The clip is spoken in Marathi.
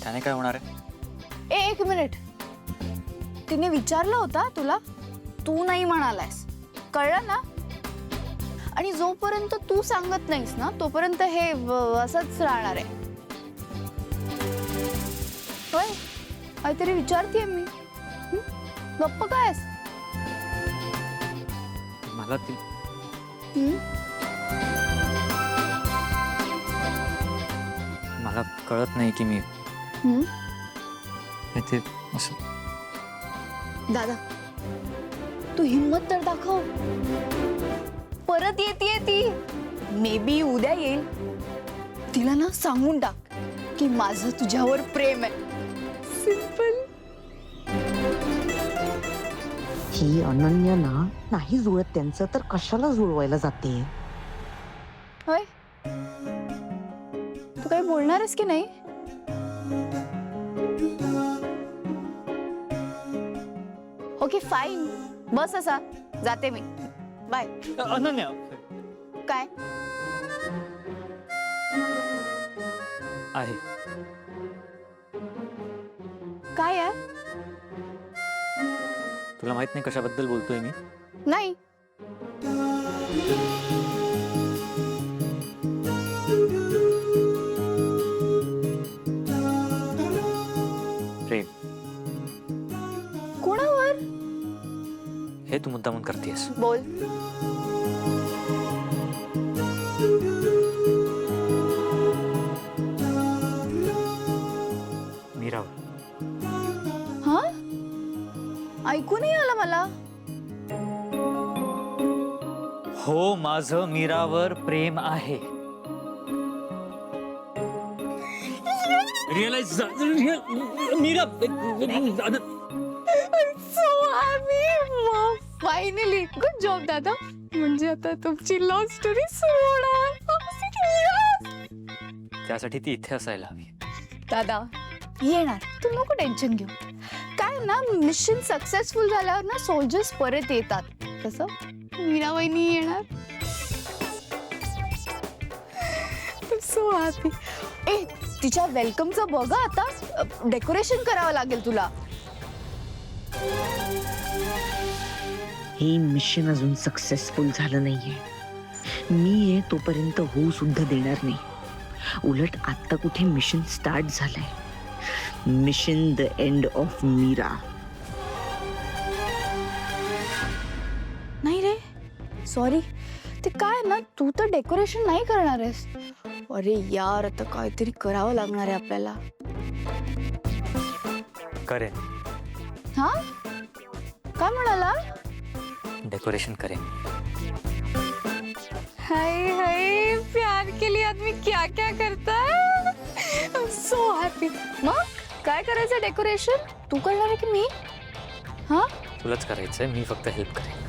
त्याने काय होणार आहे? एक मिनिट, तिने विचारलं होता तुला, तू नाही म्हणालायस, कळलं ना? आणि जोपर्यंत तू सांगत नाहीस ना तोपर्यंत हे असंच राहणार आहे. होय, काहीतरी विचारतेय मी. गप्प काय? मला ती मला कळत नाही की मी ते असं. दादा, तू हिम्मत तर दाखव. परत येते ती, मे बी उद्या येईल. तिला ना सांगून टाक की माझं तुझ्यावर प्रेम आहे. सिंपल. ही अनन्या ना नाही जुळत त्यांचं, तर कशाला जुळवायला जाते? होय, तू काही बोलणारस की नाही? ओके फाईन, बस असा, जाते मी. बाय. अनन्या, काय आहे काय आहे? तुला माहित नाही कशाबद्दल बोलतोय मी? नाही. प्रेम. कोणावर? हे तू मुद्दामून करतेस. बोल. मीरावर. हा, ऐकू नाही आलं मला. हो, माझं मीरावर प्रेम आहे. Realize Meera. So happy. Finally, good job दादा. म्हणजे आता तुमची लव्ह स्टोरी सुरू होणार. त्यासाठी ती इथे असायला हवी. दादा येणार, तू नको टेन्शन घेऊ. काय ना, मिशन सक्सेसफुल झाल्यावर ना सोल्जर्स परत येतात. तसं मीरा वहिनी येणार. So happy. ए, तिच्या वेलकमचं बघा आता. डेकोरेशन करावं लागेल तुला. हे मिशन अजून सक्सेसफुल झालं नाहीये. मी हे तोपर्यंत होऊ सुद्धा देणार नाही. उलट आता कुठे मिशन स्टार्ट झालंय. Mission the end of Meera. नाही रे, सॉरी. ते काय ना, तू तर डेकोरेशन नाही करणार आहेस. अरे यार, आता काहीतरी करावं लागणार आहे आपल्याला. करेन. हा, काय म्हणाला? डेकोरेशन करेन. हाय हाय, प्यार के लिए आदमी क्या क्या करता है. So happy. मग काय करायचं डेकोरेशन? तू करणार आहे की मी? हा, तुलाच करायचंय, मी फक्त हेल्प करेन.